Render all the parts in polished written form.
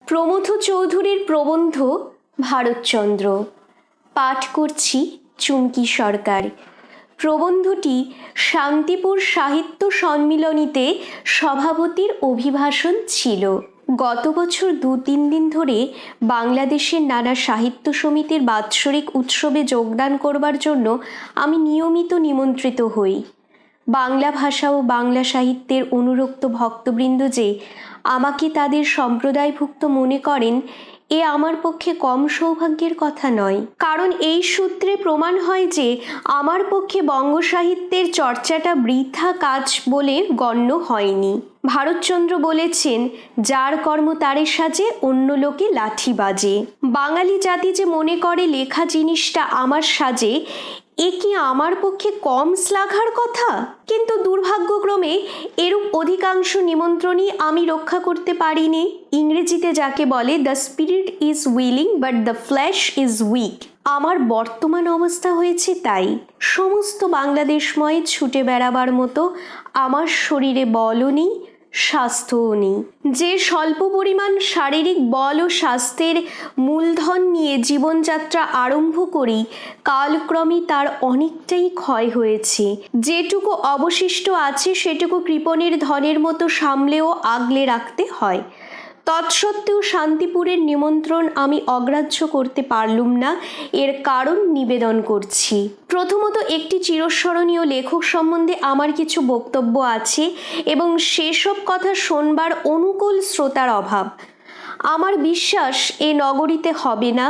প্রমথ চৌধুরীর প্রবন্ধ ভারতচন্দ্র। পাঠ করছি চুমকি সরকার। প্রবন্ধটি শান্তিপুর সাহিত্য সম্মিলনীতে সভাপতির অভিভাষণ ছিল। গত বছর 2-3 দিন ধরে বাংলাদেশের নানা সাহিত্য সমিতির বাৎসরিক উৎসবে যোগদান করবার জন্য আমি নিয়মিত নিমন্ত্রিত হই। বাংলা ভাষা ও বাংলা সাহিত্যের অনুরক্ত ভক্তবৃন্দ যে আমাকে তাদের সম্প্রদায়ভুক্ত মনে করেন, এ আমার পক্ষে কম সৌভাগ্যের কথা নয়। কারণ এই সূত্রে প্রমাণ হয় যে আমার পক্ষে বঙ্গ সাহিত্যের চর্চাটা বৃথা কাজ বলে গণ্য হয়নি। ভারতচন্দ্র বলেছেন, যার কর্ম তারে সাজে, অন্য লোকে লাঠি বাজে। বাঙালি জাতি যে মনে করে লেখা জিনিসটা আমার সাজে, এ কি আমার পক্ষে কম শ্লাঘার কথা? কিন্তু দুর্ভাগ্যক্রমে এরূপ অধিকাংশ নিমন্ত্রণই আমি রক্ষা করতে পারিনি। ইংরেজিতে যাকে বলে the spirit is willing but the flash is weak, আমার বর্তমান অবস্থা হয়েছে তাই। সমস্ত বাংলাদেশময় ছুটে বেড়াবার মতো আমার শরীরে বলও নেই, স্বাস্থ্যও নেই। যে স্বল্প পরিমাণ শারীরিক বল ও স্বাস্থ্যের মূলধন নিয়ে জীবনযাত্রা আরম্ভ করি, কালক্রমে তার অনেকটাই ক্ষয় হয়েছে। যেটুকু অবশিষ্ট আছে সেটুকু কৃপণের ধনের মতো সামলেও আগলে রাখতে হয়। তৎসত্ত্বেও শান্তিপুরের নিমন্ত্রণ আমি অগ্রাহ্য করতে পারলুম না। এর কারণ নিবেদন করছি। প্রথমত, একটি চিরস্মরণীয় লেখক সম্বন্ধে আমার কিছু বক্তব্য আছে এবং সেসব কথা শোনবার অনুকূল শ্রোতার অভাব। আমার বিশ্বাস এ নগরীতে হবে না।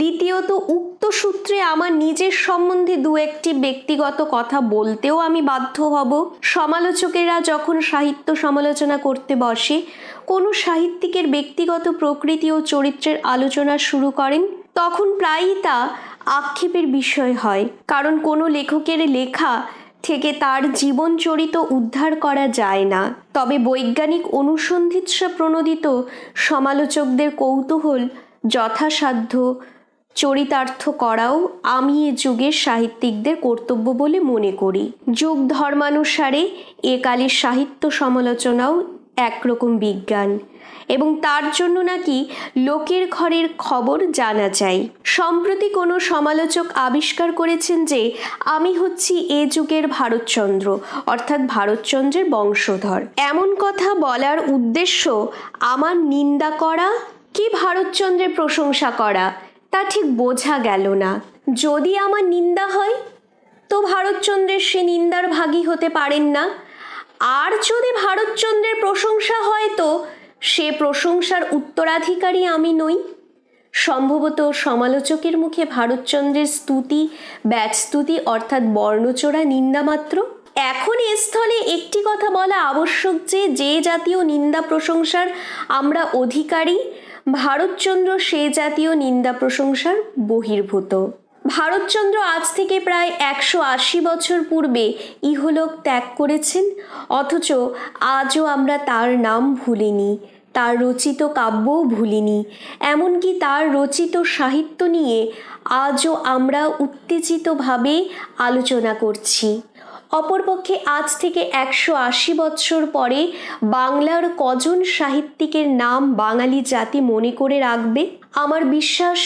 দ্বিতীয়ত, উক্ত সূত্রে আমার নিজের সম্বন্ধে 2-1টি ব্যক্তিগত কথা বলতেও আমি বাধ্য হব। সমালোচকেরা যখন সাহিত্য সমালোচনা করতে বসে, কোনো সাহিত্যিকের ব্যক্তিগত প্রকৃতি ও চরিত্রের আলোচনা শুরু করেন, তখন প্রায়ই তা আক্ষেপের বিষয় হয়। কারণ কোনো লেখকের লেখা থেকে তার জীবন চরিত উদ্ধার করা যায় না। তবে বৈজ্ঞানিক অনুসন্ধিৎসা প্রণোদিত সমালোচকদের কৌতূহল যথাসাধ্য চরিতার্থ করাও আমি এ যুগের সাহিত্যিকদের কর্তব্য বলে মনে করি। যুগ ধর্মানুসারে একালের সাহিত্য সমালোচনাও একরকম বিজ্ঞান, এবং তার জন্য নাকি লোকের ঘরের খবর জানা চাই। সম্প্রতি কোনো সমালোচক আবিষ্কার করেছেন যে আমি হচ্ছি এ যুগের ভারতচন্দ্র, অর্থাৎ ভারতচন্দ্রের বংশধর। এমন কথা বলার উদ্দেশ্য আমার নিন্দা করা কি ভারতচন্দ্রের প্রশংসা করা, তা ঠিক বোঝা গেল না। যদি আমার নিন্দা হয় তো ভারতচন্দ্রের সে নিন্দার ভাগী হতে পারেন না, আর যদি ভারতচন্দ্রের প্রশংসা হয় তো সে প্রশংসার উত্তরাধিকারী আমি নই। সম্ভবত সমালোচকের মুখে ভারতচন্দ্রের স্তুতি ব্যাজস্তুতি অর্থাৎ বর্ণচোরা নিন্দা মাত্র। এখন এ স্থলে একটি কথা বলা আবশ্যক যে যে জাতীয় নিন্দা প্রশংসার আমরা অধিকারী, ভারতচন্দ্র সে জাতীয় নিন্দা প্রশংসার বহির্ভূত। ভারতচন্দ্র আজ থেকে প্রায় 180 বছর পূর্বে ইহলোক ত্যাগ করেছেন, অথচ আজও আমরা তার নাম ভুলিনি, তার রচিত কাব্যও ভুলিনি। এমনকি তার রচিত সাহিত্য নিয়ে আজও আমরা উত্তেজিতভাবে আলোচনা করছি। অপরপক্ষে আজ থেকে 180 বছর পরে বাংলার কজন সাহিত্যিকের নাম বাঙালি জাতি মনে করে রাখবে? আমার বিশ্বাস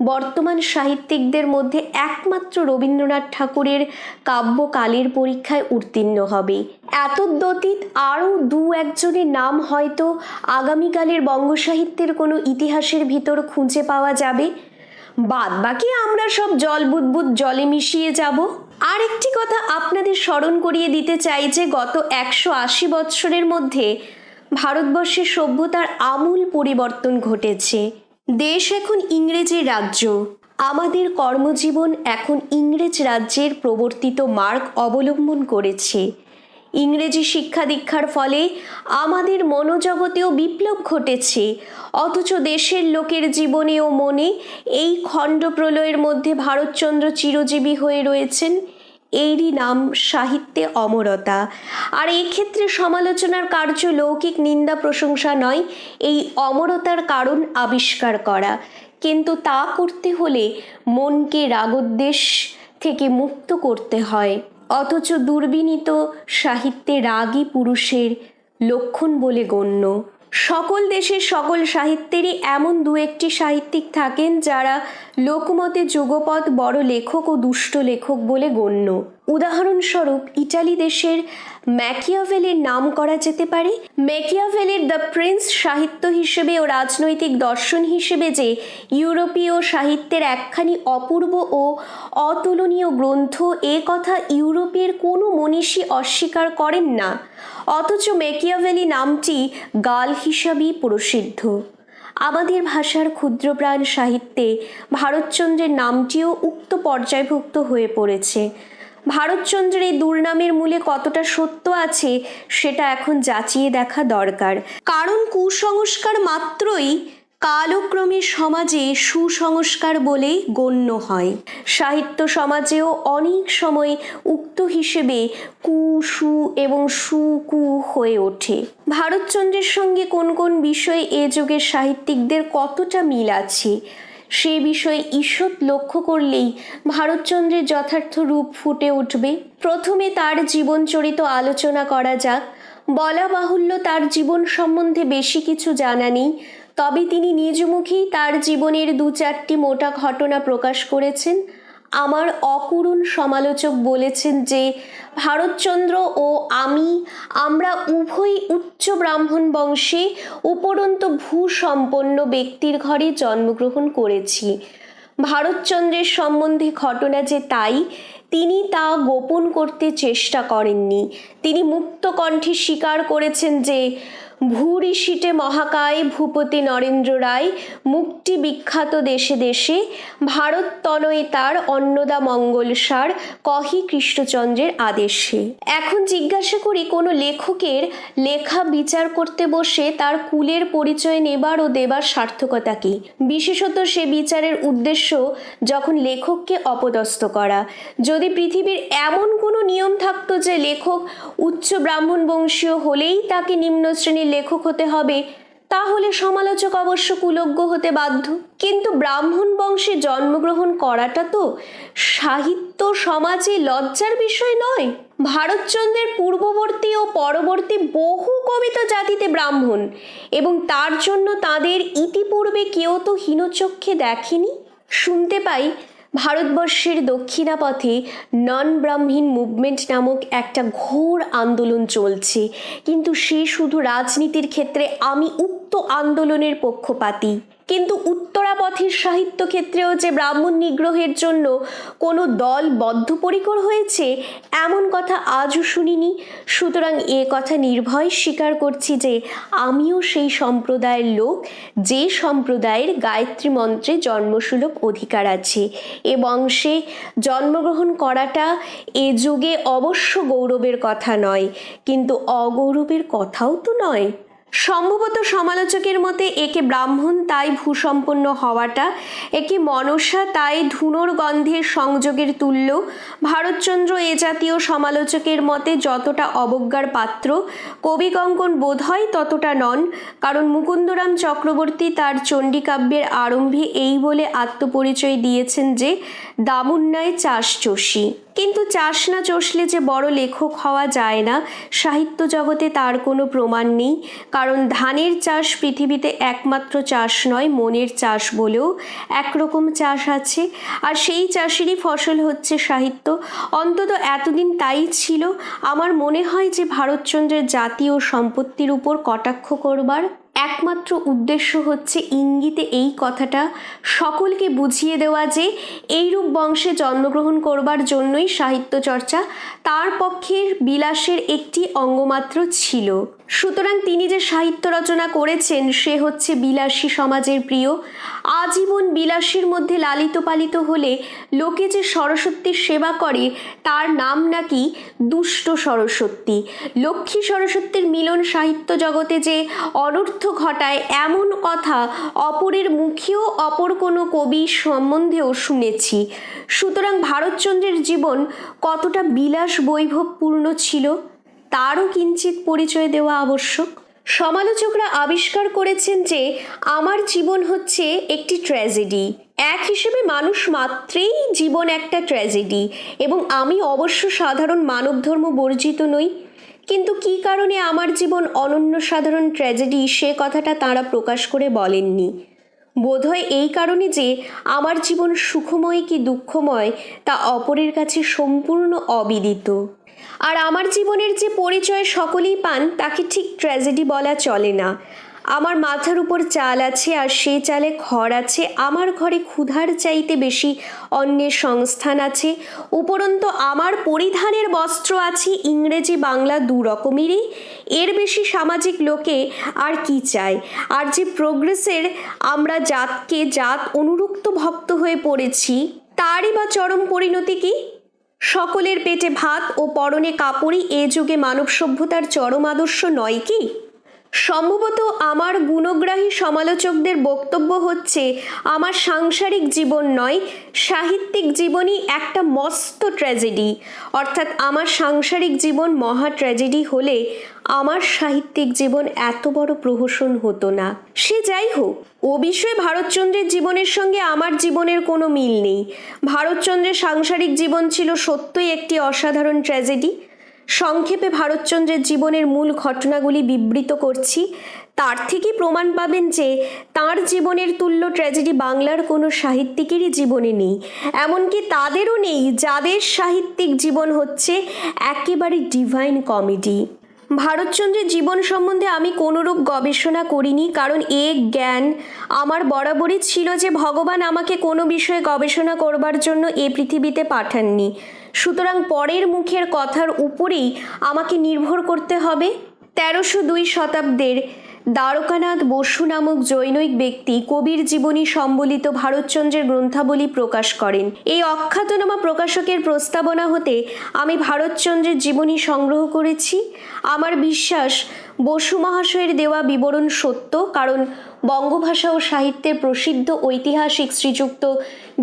বর্তমান সাহিত্যিকদের মধ্যে একমাত্র রবীন্দ্রনাথ ঠাকুরের কাব্য কালের পরীক্ষায় উত্তীর্ণ হবে। এতদ্ব্যতীত আরও 2-1জনের নাম হয়তো আগামীকালের বঙ্গ সাহিত্যের কোনো ইতিহাসের ভিতর খুঁজে পাওয়া যাবে। বাদ বাকি আমরা সব জল বুদবুদ জলে মিশিয়ে যাব। আর একটি কথা আপনাদের স্মরণ করিয়ে দিতে চাই যে গত 180 বৎসরের মধ্যে ভারতবর্ষের সভ্যতার আমূল পরিবর্তন ঘটেছে। দেশ এখন ইংরেজের রাজ্য। আমাদের কর্মজীবন এখন ইংরেজ রাজ্যের প্রবর্তিত মার্গ অবলম্বন করেছে। ইংরেজি শিক্ষা দীক্ষার ফলে আমাদের মনোজগতেও বিপ্লব ঘটেছে, অথচ দেশের লোকের জীবনে ও মনে এই খণ্ডপ্রলয়ের মধ্যে ভারতচন্দ্র চিরজীবী হয়ে রয়েছেন। এরই নাম সাহিত্যে অমরতা। আর এই ক্ষেত্রে সমালোচনার কার্য লৌকিক নিন্দা প্রশংসা নয়, এই অমরতার কারণ আবিষ্কার করা। কিন্তু তা করতে হলে মনকে রাগদ্বেষ থেকে মুক্ত করতে হয়। অথচ দুর্বিনীত সাহিত্যে রাগী পুরুষের লক্ষণ বলে গণ্য। সকল দেশের সকল সাহিত্যেরই এমন দু একটি সাহিত্যিক থাকেন যারা লোকমতে যুগপৎ বড় লেখক ও দুষ্ট লেখক বলে গণ্য। উদাহরণস্বরূপ ইটালি দেশের ম্যাকিয়াভেলির নাম করা যেতে পারে। ম্যাকিয়াভেলির দ্য প্রিন্স সাহিত্য হিসেবে ও রাজনৈতিক দর্শন হিসেবে যে ইউরোপীয় সাহিত্যের একখানি অপূর্ব ও অতুলনীয় গ্রন্থ, এ কথা ইউরোপের কোনো মনীষী অস্বীকার করেন না, অথচ ম্যাকিয়াভেলি নামটি গাল হিসাবেই প্রসিদ্ধ। আমাদের ভাষার ক্ষুদ্রপ্রাণ সাহিত্যে ভারতচন্দ্রের নামটিও উক্ত পর্যায়ভুক্ত হয়ে পড়েছে। ভারতচন্দ্রের এই দুর্নামের মূলে কতটা সত্য আছে সেটা এখন যাচিয়ে দেখা দরকার, কারণ কুসংস্কার মাত্রই কালক্রমে সমাজে সুসংস্কার বলেই গণ্য হয়। সাহিত্য সমাজেও অনেক সময় উক্ত হিসেবে কু সু এবং সু কু হয়ে ওঠে। ভারতচন্দ্রের সঙ্গে কোন কোন বিষয়ে এ যুগের সাহিত্যিকদের কতটা মিল আছে সে বিষয়ে ঈষৎ লক্ষ্য করলেই ভারতচন্দ্রের যথার্থ রূপ ফুটে উঠবে। প্রথমে তার জীবনচরিত আলোচনা করা যাক। বলা বাহুল্য তার জীবন সম্বন্ধে বেশি কিছু জানা নেই, তবে তিনি নিজ মুখেই তার জীবনের দু চারটি মোটা ঘটনা প্রকাশ করেছেন। আমার অকুরুণ সমালোচক বলেছেন যে ভারতচন্দ্র ও আমরা উভয়ই উচ্চ ব্রাহ্মণ বংশে উপরন্তু ভূসম্পন্ন ব্যক্তির ঘরে জন্মগ্রহণ করেছি। ভারতচন্দ্রের সম্বন্ধে ঘটনা যে তাই, তিনি তা গোপন করতে চেষ্টা করেননি। তিনি মুক্ত কণ্ঠে স্বীকার করেছেন যে ভূঋষিটে মহাকায় ভূপতি নরেন্দ্র রায় মুক্তি বিখ্যাত দেশে দেশে ভারত তনয় তার অন্নদা মঙ্গলসার কহি কৃষ্ণচন্দ্রের আদেশে। এখন জিজ্ঞাসা করি, কোনো লেখকের লেখা বিচার করতে বসে তার কুলের পরিচয় নেবার ও দেবার সার্থকতা কি? বিশেষত সে বিচারের উদ্দেশ্য যখন লেখককে অপদস্থ করা। যদি পৃথিবীর এমন কোনো নিয়ম থাকতো যে লেখক উচ্চ ব্রাহ্মণ বংশীয় হলেই তাকে নিম্ন শ্রেণীর লেখক হতে হবে, তাহলে সমালোচক অবশ্য কুলজ্ঞ হতে বাধ্য। কিন্তু ব্রাহ্মণ বংশে জন্মগ্রহণ করাটা তো সাহিত্য সমাজে লজ্জার বিষয় নয়। ভারতচন্দ্রের পূর্ববর্তী ও পরবর্তী বহু কবি তো জাতিতে ব্রাহ্মণ, এবং তার জন্য তাদের ইতিপূর্বে কেউ তো হীনচক্ষে দেখেনি। শুনতে পাই ভারতবর্ষের দক্ষিণাপথে নন ব্রাহ্মীণ মুভমেন্ট নামক একটা ঘোর আন্দোলন চলছে, কিন্তু সে শুধু রাজনীতির ক্ষেত্রে আমি উক্ত আন্দোলনের পক্ষপাতী। কিন্তু উত্তরাপথের সাহিত্য ক্ষেত্রেও যে ব্রাহ্মণ নিগ্রহের জন্য কোনো দল বদ্ধপরিকর হয়েছে এমন কথা আজও শুনিনি। সুতরাং এ কথা নির্ভয় স্বীকার করছি যে আমিও সেই সম্প্রদায়ের লোক যে সম্প্রদায়ের গায়ত্রী মন্ত্রে জন্মসুলভ অধিকার আছে। এ বংশে জন্মগ্রহণ করাটা এ যুগে অবশ্য গৌরবের কথা নয়, কিন্তু অগৌরবের কথাও তো নয়। সম্ভবত সমালোচকের মতে একে ব্রাহ্মণ তাই ভূসম্পন্ন হওয়াটা, একে মনসা তাই ধুনোর গন্ধের সংযোগের তুল্য। ভারতচন্দ্র এ জাতীয় সমালোচকের মতে যতটা অবজ্ঞার পাত্র, কবি কঙ্কন বোধ হয় ততটা নন, কারণ মুকুন্দরাম চক্রবর্তী তার চণ্ডীকাব্যের আরম্ভে এই বলে আত্মপরিচয় দিয়েছেন যে দামুন্নায় চাষ চষি। কিন্তু চাষ না চষলে যে বড় লেখক হওয়া যায় না, সাহিত্য জগতে তার কোনো প্রমাণ নেই। কারণ ধানের চাষ পৃথিবীতে একমাত্র চাষ নয়, মনের চাষ বলেও একরকম চাষ আছে, আর সেই চাষেরই ফসল হচ্ছে সাহিত্য। অন্তত এতদিন তাই ছিল। আমার মনে হয় যে ভারতচন্দ্রের জাতীয় সম্পত্তির উপর কটাক্ষ করবার একমাত্র উদ্দেশ্য হচ্ছে ইঙ্গিতে এই কথাটা সকলকে বুঝিয়ে দেওয়া যে এইরূপ বংশে জন্মগ্রহণ করবার জন্যই সাহিত্য চর্চা তার পক্ষের বিলাসের একটি অঙ্গমাত্র ছিল। সুতরাং তিনি যে সাহিত্য রচনা করেছেন সে হচ্ছে বিলাসী সমাজের প্রিয়। আজীবন বিলাসীর মধ্যে লালিত পালিত হলে লোকে যে সরস্বতীর সেবা করে তার নাম নাকি দুষ্ট সরস্বতী। লক্ষ্মী সরস্বতীর মিলন সাহিত্য জগতে যে অনর্থ ঘটায় এমন কথা অপরের মুখেও অপর কোনো কবি সম্বন্ধেও শুনেছি। সুতরাং ভারতচন্দ্রের জীবন কতটা বিলাস বৈভবপূর্ণ ছিল তারও কিঞ্চিত পরিচয় দেওয়া আবশ্যক। সমালোচকরা আবিষ্কার করেছেন যে আমার জীবন হচ্ছে একটি ট্র্যাজেডি। এক হিসেবে মানুষ মাত্রেই জীবন একটা ট্র্যাজেডি, এবং আমি অবশ্য সাধারণ মানবধর্ম বর্জিত নই। কিন্তু কী কারণে আমার জীবন অনন্য সাধারণ ট্র্যাজেডি সে কথাটা তাঁরা প্রকাশ করে বলেননি। বোধহয় এই কারণে যে আমার জীবন সুখময় কি দুঃখময় তা অপরের কাছে সম্পূর্ণ অবিদিত। আর আমার জীবনের যে পরিচয় সকলেই পান তাকে ঠিক ট্র্যাজেডি বলা চলে না। আমার মাথার উপর চাল আছে আর সেই চালে ঘর আছে, আমার ঘরে ক্ষুধার চাইতে বেশি অন্যের সংস্থান আছে, উপরন্তু আমার পরিধানের বস্ত্র আছে ইংরেজি বাংলা দু রকমেরই। এর বেশি সামাজিক লোকে আর কি চায়? আর যে প্রোগ্রেসের আমরা জাতকে জাত অনুরক্ত ভক্ত হয়ে পড়েছি তারই বা চরম পরিণতি কি? সকলের পেটে ভাত ও পরনে কাপড়ই এ যুগে মানব সভ্যতার চরম আদর্শ নয় কি? সম্ভবত আমার গুণগ্রাহী সমালোচকদের বক্তব্য হচ্ছে আমার সাংসারিক জীবন নয়, সাহিত্যিক জীবনই একটা মস্ত ট্র্যাজেডি। অর্থাৎ আমার সাংসারিক জীবন মহা ট্র্যাজেডি হলে আমার সাহিত্যিক জীবন এত বড় প্রহসন হতো না। সে যাই হোক, ও বিষয়ে ভারতচন্দ্রের জীবনের সঙ্গে আমার জীবনের কোনো মিল নেই। ভারতচন্দ্রের সাংসারিক জীবন ছিল সত্যই একটি অসাধারণ ট্র্যাজেডি। সংক্ষেপে ভারতচন্দ্রের জীবনের মূল ঘটনাগুলি বিবৃত করছি। তার থেকেই প্রমাণ পাবেন যে তাঁর জীবনের তুল্য ট্র্যাজেডি বাংলার কোনো সাহিত্যিকেরই জীবনে নেই, এমনকি তাদেরও নেই যাদের সাহিত্যিক জীবন হচ্ছে একেবারে ডিভাইন কমেডি। ভারতচন্দ্রের জীবন সম্বন্ধে আমি কোনোরূপ গবেষণা করিনি, কারণ জ্ঞান আমার বরাবরই ছিল যে ভগবান আমাকে কোনো বিষয়ে গবেষণা করবার জন্য এ পৃথিবীতে পাঠাননি। সুতরাং পরের মুখের কথার উপরেই আমাকে নির্ভর করতে হবে। 1302 শতাব্দের দ্বারকানাথ বসু নামক জৈনিক ব্যক্তি কবির জীবনী সম্বলিত ভারতচন্দ্রের গ্রন্থাবলী প্রকাশ করেন। এই অখ্যাতনামা প্রকাশকের প্রস্তাবনা হতে আমি ভারতচন্দ্রের জীবনী সংগ্রহ করেছি। আমার বিশ্বাস বসু মহাশয়ের দেওয়া বিবরণ সত্য, কারণ বঙ্গভাষা ও সাহিত্যের প্রসিদ্ধ ঐতিহাসিক শ্রীযুক্ত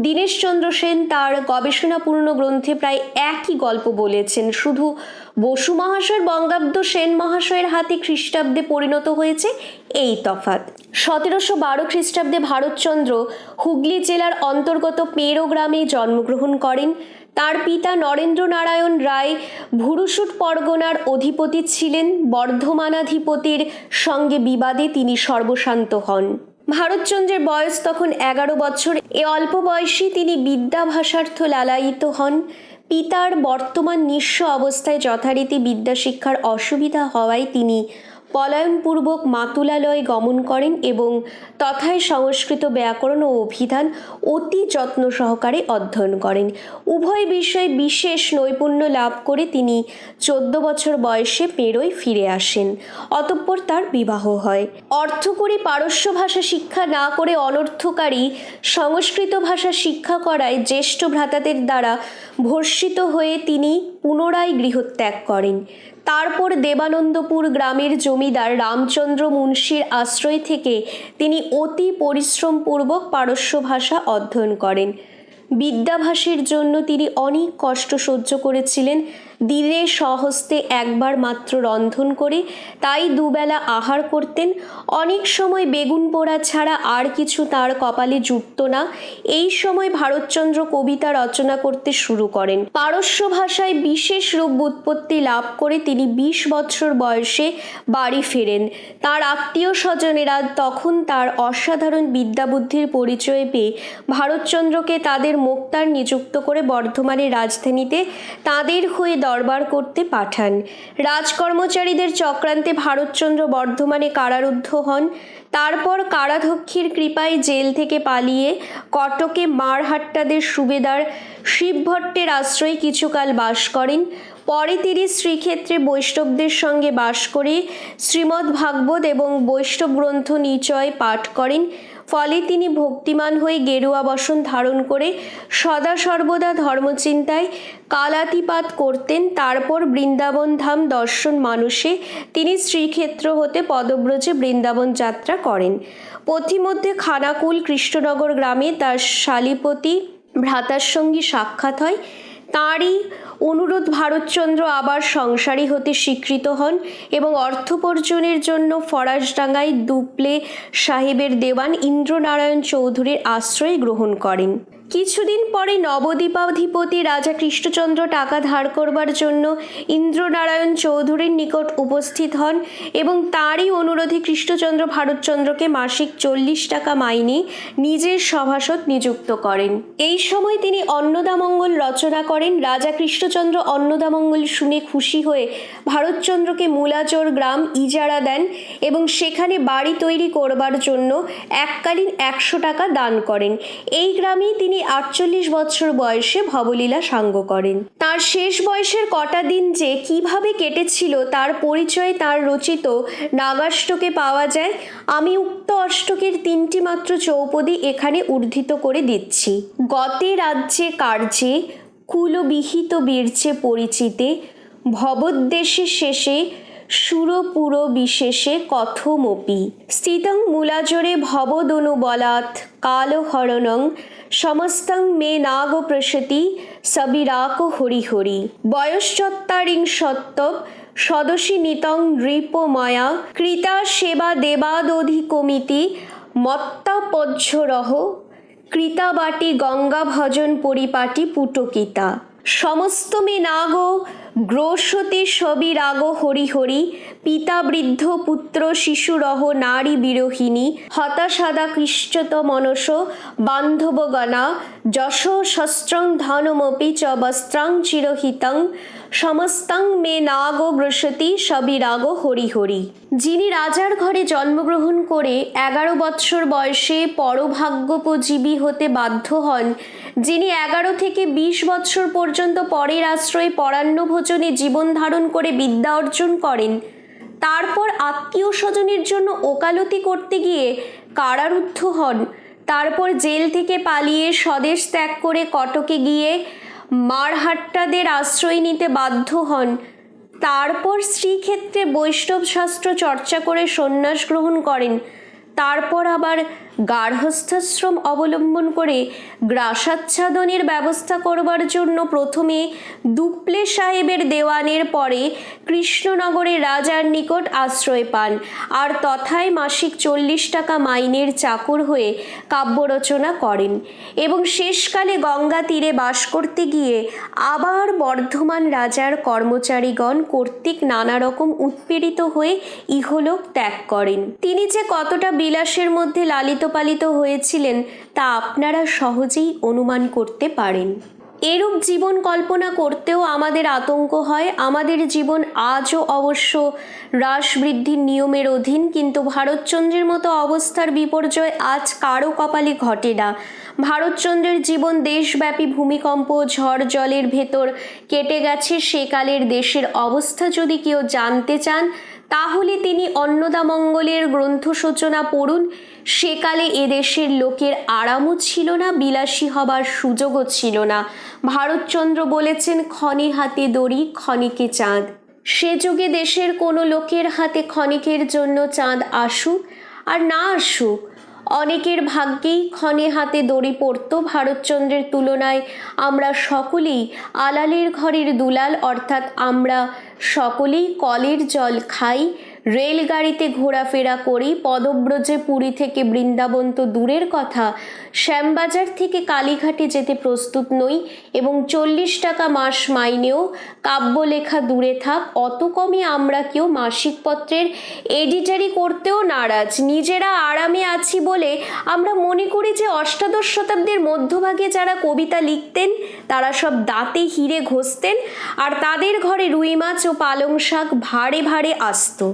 দীনেশচন্দ্র সেন তার গবেষণাপূর্ণ গ্রন্থে প্রায় একই গল্প বলেছেন, শুধু বসু মহাশয়ের বঙ্গাব্দ সেন মহাশয়ের হাতে খ্রিস্টাব্দে পরিণত হয়েছে এই তফাৎ। 1712 খ্রিস্টাব্দে ভারতচন্দ্র হুগলি জেলার অন্তর্গত পেরো গ্রামে জন্মগ্রহণ করেন। তার পিতা নরেন্দ্র নারায়ণ রায় ভুরুশুট পরগনার অধিপতি ছিলেন। বর্ধমানাধিপতির সঙ্গে বিবাদে তিনি সর্বশান্ত হন। ভারতচন্দ্রের বয়স তখন 11 বছর। এ অল্প বয়সে তিনি বিদ্যাভাষার্থ লালায়িত হন। পিতার বর্তমান নিঃস্ব অবস্থায় যথারীতি বিদ্যাশিক্ষার অসুবিধা হওয়ায় তিনি পলায়নপূর্বক মাতুলালয়ে গমন করেন এবং তথায় সংস্কৃত ব্যাকরণ ও অভিধান অতি যত্ন সহকারে অধ্যয়ন করেন। উভয় বিষয়ে বিশেষ নৈপুণ্য লাভ করে তিনি 14 বছর বয়সে পেরোয় ফিরে আসেন। অতঃপর তার বিবাহ হয়। অর্থকরী পারস্য ভাষা শিক্ষা না করে অনর্থকারী সংস্কৃত ভাষা শিক্ষা করায় জ্যেষ্ঠ ভ্রাতাদের দ্বারা ভর্ষিত হয়ে তিনি পুনরায় গৃহত্যাগ করেন। তারপর দেবানন্দপুর গ্রামের জমিদার রামচন্দ্র মুন্সির আশ্রয় থেকে তিনি অতি পরিশ্রমপূর্বক পারস্য ভাষা অধ্যয়ন করেন। বিদ্যাভ্যাসের জন্য তিনি অনেক কষ্ট সহ্য করেছিলেন। দিনে স্বহস্তে একবার মাত্র রন্ধন করে তাই দুবেলা আহার করতেন। অনেক সময় বেগুন পোড়া ছাড়া আর কিছু তার কপালে জুটত না। এই সময় ভারতচন্দ্র কবিতা রচনা করতে শুরু করেন। পারস্য ভাষায় বিশেষ রূপ ব্যুৎপত্তি লাভ করে তিনি 20 বছর বয়সে বাড়ি ফেরেন। তার আত্মীয় স্বজনেরা তখন তার অসাধারণ বিদ্যাবুদ্ধির পরিচয় পেয়ে ভারতচন্দ্রকে তাদের মোক্তার নিযুক্ত করে বর্ধমানের রাজধানীতে তাদের হয়ে দরবার করতে পাঠান। রাজকর্মচারীদের চক্রান্তে ভারতচন্দ্র বর্ধমানে কারারুদ্ধ হন। তারপর কারাধ্যক্ষের কৃপায় জেল থেকে পালিয়ে কটকে মারহাট্টাদের সুবেদার শিবভট্টের আশ্রয়ে কিছুকাল বাস করেন। পরে তিনি শ্রীক্ষেত্রে বৈষ্ণবদের সঙ্গে বাস করে শ্রীমদ্ ভাগবত এবং বৈষ্ণব গ্রন্থ নিচয় পাঠ করেন। ফলে তিনি ভক্তিমান হয়ে গেরুয়া বসন ধারণ করে সদা সর্বদা ধর্মচিন্তায় কালাতিপাত করতেন। তারপর বৃন্দাবন ধাম দর্শন মানসে তিনি শ্রীক্ষেত্র হতে পদব্রজে বৃন্দাবন যাত্রা করেন। পথিমধ্যে খানাকুল কৃষ্ণনগর গ্রামে তার শালিপতি ভ্রাতার সঙ্গে সাক্ষাৎ হয়। তাঁরই অনুরোধ ভারতচন্দ্র আবার সংসারী হতে স্বীকৃত হন এবং অর্থোপার্জনের জন্য ফরাসডাঙ্গায় দুপলে সাহেবের দেওয়ান ইন্দ্রনারায়ণ চৌধুরীর আশ্রয় গ্রহণ করেন। কিছুদিন পরে নবদ্বীপাধিপতি রাজা কৃষ্ণচন্দ্র টাকা ধার করবার জন্য ইন্দ্রনারায়ণ চৌধুরীর নিকট উপস্থিত হন এবং তারই অনুরোধে কৃষ্ণচন্দ্র ভারতচন্দ্রকে মাসিক 40 টাকা মাইনে নিজের সভাসদ নিযুক্ত করেন। এই সময় তিনি অন্নদামঙ্গল রচনা করেন। রাজা কৃষ্ণচন্দ্র অন্নদামঙ্গল শুনে খুশি হয়ে ভারতচন্দ্রকে মূলাচর গ্রাম ইজারা দেন এবং সেখানে বাড়ি তৈরি করবার জন্য এককালীন 100 টাকা দান করেন। এই গ্রামেই তিনি 48 বছর বয়সে ভবলীলা সাঙ্গ করেন। তার শেষ বয়সের কটা দিন যে কিভাবে কেটেছিল তার পরিচয় তার রচিত নাগাষ্টকে পাওয়া যায়। আমি উক্ত অষ্টকের 3টি মাত্র চৌপদী এখানে উদ্ধৃত করে দিচ্ছি। গতে রাজ্যে কার্যে কুলবিহিত বীর্যে পরিচিতে ভবদ্দেশে শেষে সুরপুর বিশেষে কথমপি স্থিতং মূলাজরে ভবদনুবলাৎ কালহরণং সমস্তং মে নাগ প্রসতি সবিরাক হরিহরি বয়শ্চত্বারিংশত্তব সদসী নিতং নৃপময়া কৃতা সেবা দেবাদধিকমিতি মত্তাপজ্ঝরহ কৃতাবাটি গঙ্গা ভজন পরিপাটি পুটকিতা সমস্ত মে নাগ গ্রোশতে সবিরাগ হরিহরি পিতা বৃদ্ধ পুত্র শিশুরহ নারী বিরোহিণী হতাশাদা কৃষ্ণত মনস বান্ধবগণা যশ শস্ত্রং ধনমপি চ বস্ত্রাং চিরহিতং সমস্তং মে নাগ ব্রসতি সবিরাগ হরিহরি। যিনি রাজার ঘরে জন্মগ্রহণ করে 11 বৎসর বয়সে পরভাগ্যোপজীবী হতে বাধ্য হন, যিনি 11 থেকে 20 বৎসর পর্যন্ত পরের আশ্রয়ে পরান্ন ভোজনে জীবন ধারণ করে বিদ্যা অর্জন করেন, তারপর আত্মীয় স্বজনের জন্য ওকালতি করতে গিয়ে কারারুদ্ধ হন, তারপর জেল থেকে পালিয়ে স্বদেশ ত্যাগ করে কটকে গিয়ে মারহাট্টাদের আশ্রয় নিতে বাধ্য হন, তারপর শ্রীক্ষেত্রে বৈষ্ণব শাস্ত্র চর্চা করে সন্ন্যাস গ্রহণ করেন, তারপর আবার গার্হস্থ্যাশ্রম অবলম্বন করে গ্রাসাচ্ছাদনের ব্যবস্থা করবার জন্য প্রথমে দুপলে সাহেবের দেওয়ানের পরে কৃষ্ণনগরের রাজার নিকট আশ্রয় পান আর তথায় মাসিক 40 টাকা মাইনের চাকর হয়ে কাব্য রচনা করেন এবং শেষকালে গঙ্গা তীরে বাস করতে গিয়ে আবার বর্ধমান রাজার কর্মচারীগণ কর্তৃক নানা রকম উৎপীড়িত হয়ে ইহলোক ত্যাগ করেন। তিনি যে কতটা বিলাসের মধ্যে লালিত পালিত হয়েছিলেন তা আপনারা সহজেই অনুমান করতে পারেন। এরূপ জীবন কল্পনা করতেও আমাদের আতঙ্ক হয়। আমাদের জীবন আজও অবশ্য হ্রাস বৃদ্ধির নিয়মের অধীন, কিন্তু ভারতচন্দ্রের মতো অবস্থার বিপর্যয় আজ কারো কপালে ঘটে না। ভারতচন্দ্রের জীবন দেশব্যাপী ভূমিকম্প ঝড় জলের ভেতর কেটে গেছে। সেকালের দেশের অবস্থা যদি কেউ জানতে চান তাহলে তিনি অন্নদামঙ্গলের গ্রন্থ সূচনা পড়ুন। সেকালে এদেশের লোকের আরামও ছিল না, বিলাসী হবার সুযোগও ছিল না। ভারতচন্দ্র বলেছেন, ক্ষণে হাতে দড়ি ক্ষণিকে চাঁদ। সে যুগে দেশের কোনো লোকের হাতে ক্ষণিকের জন্য চাঁদ আসুক আর না আসুক, অনেকের ভাগ্যেই ক্ষণে হাতে দড়ি পড়ত। ভারতচন্দ্রের তুলনায় আমরা সকলেই আলালের ঘরের দুলাল, অর্থাৎ আমরা সকলেই কলের জল খাই, রেলগাড়িতে ঘোরাফেরা করি, পদব্রজে পুরী থেকে বৃন্দাবন তো দূরের কথা, শ্যামবাজার থেকে কালীঘাটে যেতে প্রস্তুত নই এবং 40 টাকা মাস মাইনেও কাব্য লেখা দূরে থাক, অত কমে আমরা কেউ মাসিক পত্রের এডিটারি করতেও নারাজ। নিজেরা আরামে আছি বলে আমরা মনে করি যে অষ্টাদশ শতাব্দীর মধ্যভাগে যারা কবিতা লিখতেন তারা সব দাঁতে হিরে ঘষতেন আর তাদের ঘরে রুই মাছ ও পালং শাক ভাড়ে ভাড়ে আসতো।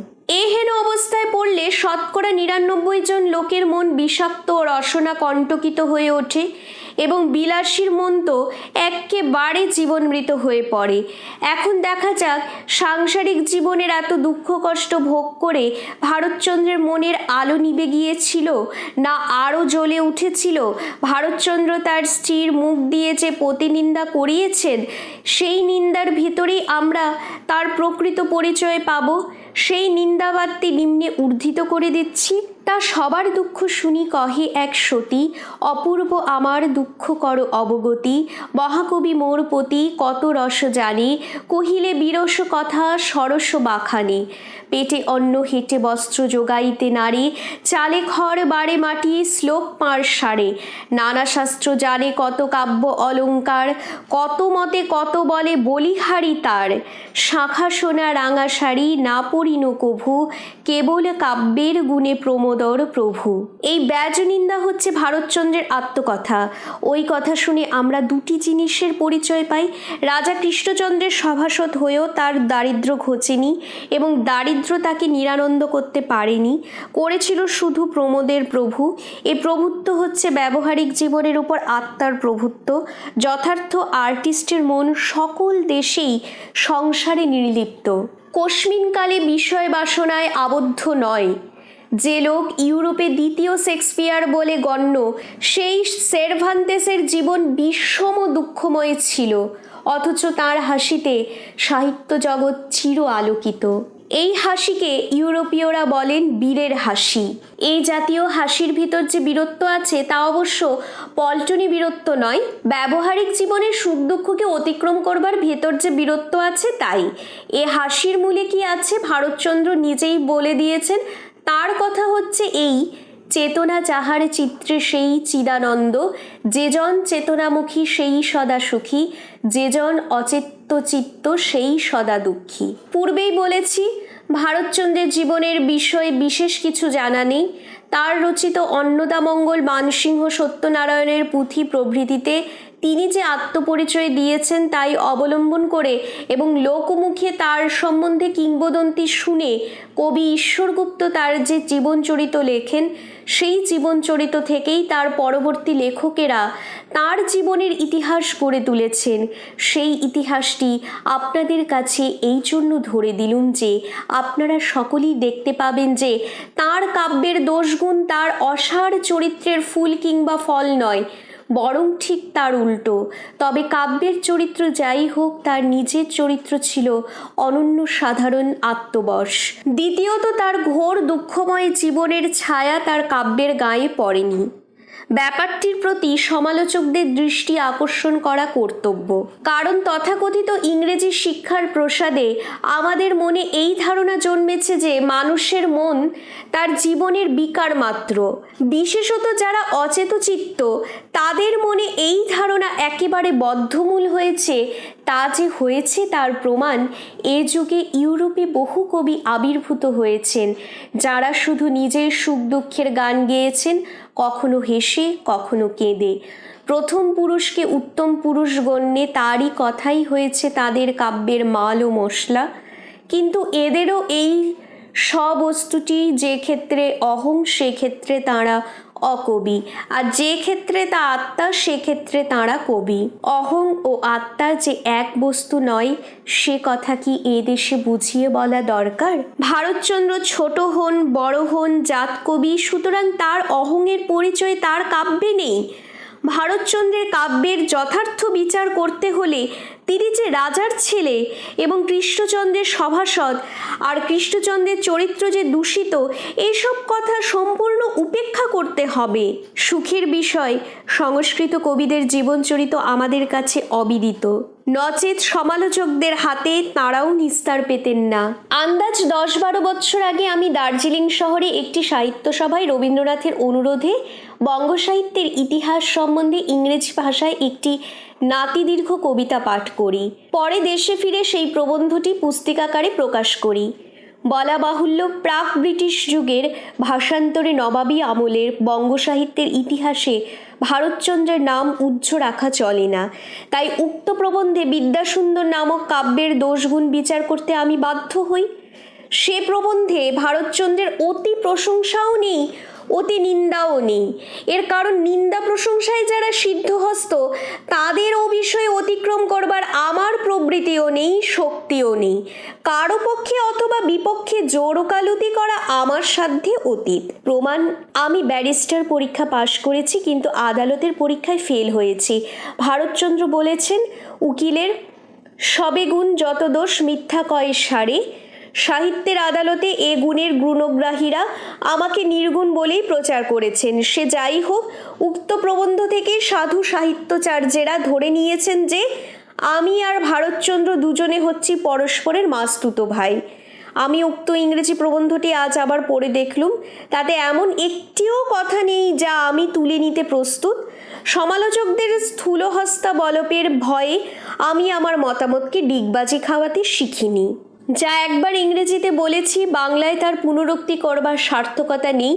এহেন অবস্থায় পড়লে শতকরা 99 জন লোকের মন বিষাক্ত ও রসনা কণ্টকিত হয়ে ওঠে এবং বিলাসীর মন তো এক্কেবারে জীবনমৃত হয়ে পড়ে। এখন দেখা যাক সাংসারিক জীবনের এত দুঃখ কষ্ট ভোগ করে ভারতচন্দ্রের মনের আলো নিভে গিয়েছিল না আরও জ্বলে উঠেছিল। ভারতচন্দ্র তার স্ত্রীর মুখ দিয়ে যে প্রতিনিন্দা করিয়েছেন সেই নিন্দার ভিতরেই আমরা তার প্রকৃত পরিচয় পাব। সেই নিন্দাবাদটি নিম্নে উদ্ধৃত করে দিচ্ছি। তা সবার দুঃখ শুনি কহে এক সতী, অপূর্ব আমার দুঃখ কর অবগতি। মহাকবি মোর পতি কত রস জানে, কহিলে বিরস কথা সরস বাখানে। পেটে অন্ন হেঁটে বস্ত্র যোগাইতে নারী, চালে খড় বাড়ে মাটি শ্লোক পাঁড় সারে। নানা শাস্ত্র জানে কত কাব্য অলঙ্কার, কত মতে কত বলে বলিহারি তার। শাঁখা সোনা রাঙা শাড়ি না পরিন কভু, কেবল কাব্যের গুণে প্রমোদর প্রভু। এই ব্যাজনিন্দা হচ্ছে ভারতচন্দ্রের আত্মকথা। ওই কথা শুনে আমরা দুটি জিনিসের পরিচয় পাই। রাজা কৃষ্ণচন্দ্রের সভাসদ হয়েও তার দারিদ্র্য ঘোচেনি এবং দারিদ্র্য তাকে নিরানন্দ করতে পারেনি, করেছিল শুধু প্রমোদের প্রভু। এই প্রভুত্ব হচ্ছে ব্যবহারিক জীবনের উপর আত্মার প্রভুত্ব। যথার্থ আর্টিস্টের মন সকল দেশেই সংসারে নির্লিপ্ত, কস্মিনকালে বিষয় বাসনায় আবদ্ধ নয়। যে লোক ইউরোপে দ্বিতীয় শেক্সপিয়ার বলে গণ্য, সেই সেরভান্তেসের জীবন বিষম দুঃখময় ছিল, অথচ তার হাসিতে সাহিত্য জগৎ চির আলোকিত। এই হাসিকে ইউরোপীয়রা বলেন বীরের হাসি। এই জাতীয় হাসির ভিতর যে বীরত্ব আছে তা অবশ্য পল্টনি বীরত্ব নয়, ব্যবহারিক জীবনের সুখ দুঃখকে অতিক্রম করবার ভেতর যে বীরত্ব আছে তাই। এ হাসির মূলে কি আছে ভারতচন্দ্র নিজেই বলে দিয়েছেন। তার কথা হচ্ছে এই, চেতনা যাহার চিত্রে সেই চিদানন্দ, যেজন চেতনামুখী সেই সদা সুখী, যেজন অচেত্য চিত্ত সেই সদা দুঃখী। পূর্বেই বলেছি ভারতচন্দ্রের জীবনের বিষয়ে বিশেষ কিছু জানা নেই। তার রচিত অন্নদামঙ্গল, মানসিংহ, সত্যনারায়ণের পুঁথি প্রভৃতিতে তিনি যে আত্মপরিচয় দিয়েছেন তাই অবলম্বন করে এবং লোকমুখে তার সম্বন্ধে কিংবদন্তি শুনে কবি ঈশ্বরগুপ্ত তার যে জীবনচরিত লেখেন, সেই জীবনচরিত থেকেই তার পরবর্তী লেখকেরা তার জীবনের ইতিহাস গড়ে তুলেছেন। সেই ইতিহাসটি আপনাদের কাছে এই জন্য ধরে দিলুম যে আপনারা সকলেই দেখতে পাবেন যে তার কাব্যের দোষগুণ তার অসার চরিত্রের ফুল কিংবা ফল নয়, বরং ঠিক তার উল্টো। তবে কাব্যের চরিত্র যাই হোক, তার নিজের চরিত্র ছিল অনন্য সাধারণ আত্মবশ। দ্বিতীয়ত, তার ঘোর দুঃখময় জীবনের ছায়া তার কাব্যের গায়ে পড়েনি। ব্যাপারটির প্রতি সমালোচকদের দৃষ্টি আকর্ষণ করা কর্তব্য, কারণ তথাকথিত ইংরেজি শিক্ষার প্রসাদে আমাদের মনে এই ধারণা জন্মেছে যে মানুষের মন তার জীবনের বিকার মাত্র। বিশেষত যারা অচেতচিত্ত তাদের মনে এই ধারণা একেবারে বদ্ধমূল হয়েছে। তা যে হয়েছে তার প্রমাণ এ যুগে ইউরোপে বহু কবি আবির্ভূত হয়েছেন, যারা শুধু নিজের সুখ দুঃখের গান গেয়েছেন, কখনো হেসে কখনো কেঁদে। প্রথম পুরুষকে উত্তম পুরুষ গণ্যে তারই কথাই হয়েছে তাদের কাব্যের মাল ও মশলা। কিন্তু এদেরও এই স্ববস্তুটি যে ক্ষেত্রে অহং, সেক্ষেত্রে তাঁরা অকবি, আর যে ক্ষেত্রে তা আত্মা সেক্ষেত্রে তাঁরা কবি। অহং ও আত্মা যে এক বস্তু নয়, সে কথা কি এ দেশে বুঝিয়ে বলা দরকার? ভারতচন্দ্র ছোট হন বড় হন জাত কবি, সুতরাং তার অহংয়ের পরিচয় তার কাব্যে নেই। ভারতচন্দ্রের কাব্যের যথার্থ বিচার করতে হলে তিনি যে রাজার ছেলে এবং কৃষ্ণচন্দ্রের সভাসদ, আর কৃষ্ণচন্দ্রের চরিত্র যে দূষিত, এসব কথা সম্পূর্ণ উপেক্ষা করতে হবে। সুখের বিষয় সংস্কৃত কবিদের জীবনচরিত আমাদের কাছে অবিদিত, নচেত সমালোচকদের হাতে তাঁরাও নিস্তার পেতেন না। আন্দাজ 10-12 বৎসর আগে আমি দার্জিলিং শহরে একটি সাহিত্য সভায় রবীন্দ্রনাথের অনুরোধে বঙ্গ সাহিত্যের ইতিহাস সম্বন্ধে ইংরেজি ভাষায় একটি নাতিদীর্ঘ কবিতা পাঠ করি। পরে দেশে ফিরে সেই প্রবন্ধটি পুস্তিকাকারে প্রকাশ করি। বলা বাহুল্য, প্রাক ব্রিটিশ যুগের ভাষান্তরে নবাবী আমলের বঙ্গ সাহিত্যের ইতিহাসে ভারতচন্দ্রের নাম উজ্জ্ব রাখা চলে না। তাই উক্ত প্রবন্ধে বিদ্যাসুন্দর নামক কাব্যের দোষগুণ বিচার করতে আমি বাধ্য হই। সে প্রবন্ধে ভারতচন্দ্রের অতি প্রশংসাও নেই, অতি নিন্দাও নেই। এর কারণ নিন্দা প্রশংসায় যারা সিদ্ধহস্ত, তাদের ও বিষয়ে অতিক্রম করবার আমার প্রবৃত্তিও নেই, শক্তিও নেই। কারো পক্ষে অথবা বিপক্ষে জোর ওকালতি করা আমার সাধ্যে অতীত। প্রমাণ, আমি ব্যারিস্টার পরীক্ষা পাশ করেছি, কিন্তু আদালতের পরীক্ষায় ফেল হয়েছি। ভারতচন্দ্র বলেছেন, উকিলের সবে গুণ যত দোষ মিথ্যা কয় সারে, সাহিত্যের আদালতে এ গুণের গুণগ্রাহীরা আমাকে নির্গুণ বলেই প্রচার করেছেন। সে যাই হোক, উক্ত প্রবন্ধ থেকে সাধু সাহিত্যাচার্যেরা ধরে নিয়েছেন যে আমি আর ভারতচন্দ্র দুজনে হচ্ছি পরস্পরের মাস্তুতো ভাই। আমি উক্ত ইংরেজি প্রবন্ধটি আজ আবার পড়ে দেখলুম, তাতে এমন একটিও কথা নেই যা আমি তুলে নিতে প্রস্তুত। সমালোচকদের স্থূলহস্তা বলপের ভয়ে আমি আমার মতামতকে ডিগবাজি খাওয়াতে শিখিনি। যা একবার ইংরেজিতে বলেছি, বাংলায় তার পুনরুক্তি করবার সার্থকতা নেই।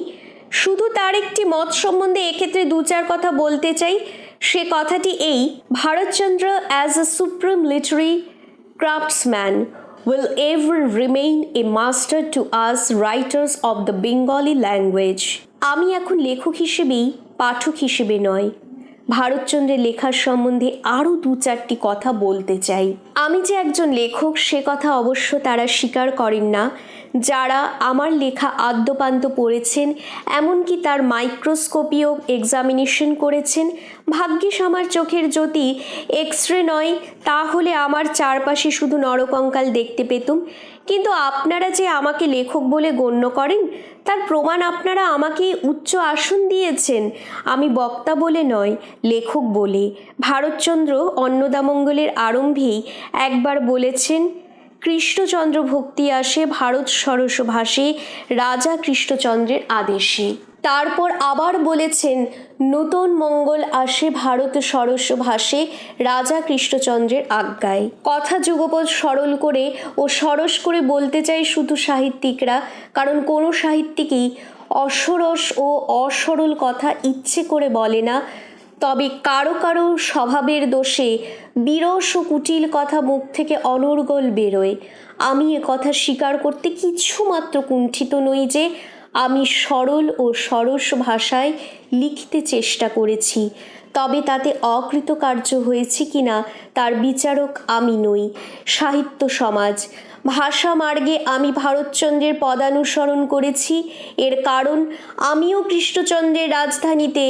শুধু তার একটি মত সম্বন্ধে এক্ষেত্রে দু চার কথা বলতে চাই। সে কথাটি এই: Bharatchandra as a supreme literary craftsman will ever remain a master to us writers of the Bengali language. আমি এখন লেখক হিসেবেই, পাঠক হিসেবে নয়, ভারতচন্দ্রের লেখার সম্বন্ধে আরও দু চারটি কথা বলতে চাই। আমি যে একজন লেখক সে কথা অবশ্য তারা স্বীকার করেন না যারা আমার লেখা আদ্যপান্ত পড়েছেন, এমনকি তার মাইক্রোস্কোপিও এক্সামিনেশন করেছেন। ভাগ্যিস আমার চোখের জ্যোতি এক্সরে নয়, তাহলে আমার চারপাশে শুধু নরকঙ্কাল দেখতে পেতুম। কিন্তু আপনারা যে আমাকে লেখক বলে গণ্য করেন তার প্রমাণ আপনারা আমাকে উচ্চ আসন দিয়েছেন, আমি বক্তা বলে নয়, লেখক বলে। ভারতচন্দ্র অন্নদামঙ্গলের আরম্ভেই একবার বলেছেন, কৃষ্ণচন্দ্র ভক্তি আসে ভারত সরস ভাসে রাজা কৃষ্ণচন্দ্রের আদেশে। তারপর আবার বলেছেন, নূতন মঙ্গল আসে ভারত সরস ভাসে রাজা কৃষ্ণচন্দ্রের আজ্ঞায়। কথা যুগপৎ সরল করে ও সরস করে বলতে চাই শুধু সাহিত্যিকরা, কারণ কোনো সাহিত্যিকই অসরস ও অসরল কথা ইচ্ছে করে বলে না। তবে কারো কারো স্বভাবের দোষে বিরস ও কুটিল কথা মুখ থেকে অনর্গল বেরোয়। আমি এ কথা স্বীকার করতে কিছুমাত্র কুণ্ঠিত নই যে আমি সরল ও সরস ভাষায় লিখতে চেষ্টা করেছি, তবে তাতে অকৃতকার্য হয়েছি কিনা তার বিচারক আমি নই, সাহিত্য সমাজ। ভাষা মার্গে আমি ভারতচন্দ্রের পদানুসরণ করেছি। এর কারণ আমিও কৃষ্ণচন্দ্রের রাজধানীতে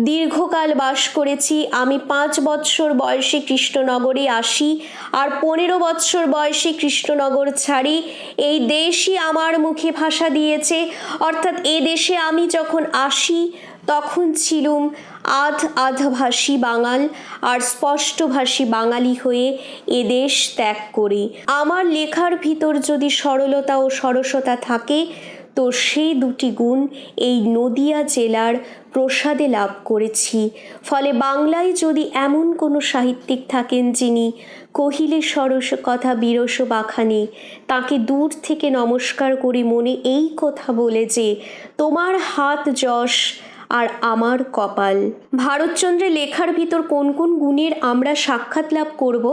দীর্ঘকাল বাস করেছি। আমি 5 বৎসর বয়সে কৃষ্ণনগরে আসি, আর 15 বৎসর বয়সে কৃষ্ণনগর ছাড়ি। এই দেশই আমার মুখে ভাষা দিয়েছে, অর্থাৎ এ দেশে আমি যখন আসি তখন ছিলুম আধাভাষী বাঙাল, আর স্পষ্টভাষী বাঙালি হয়ে এদেশ ত্যাগ করি। আমার লেখার ভিতর যদি সরলতা ও সরসতা থাকে তো সেই দুটি গুণ এই নদিয়া জেলার প্রসাদে লাভ করেছি। ফলে বাংলায় যদি এমন কোনো সাহিত্যিক থাকেন যিনি কহিলে সরস কথা বিরস বাখানে, তাকে দূর থেকে নমস্কার করে মনে এই কথা বলে যে তোমার হাত যশ আর আমার কপাল। ভারতচন্দ্রের লেখার ভিতর কোন কোন গুণের আমরা সাক্ষাৎ লাভ করব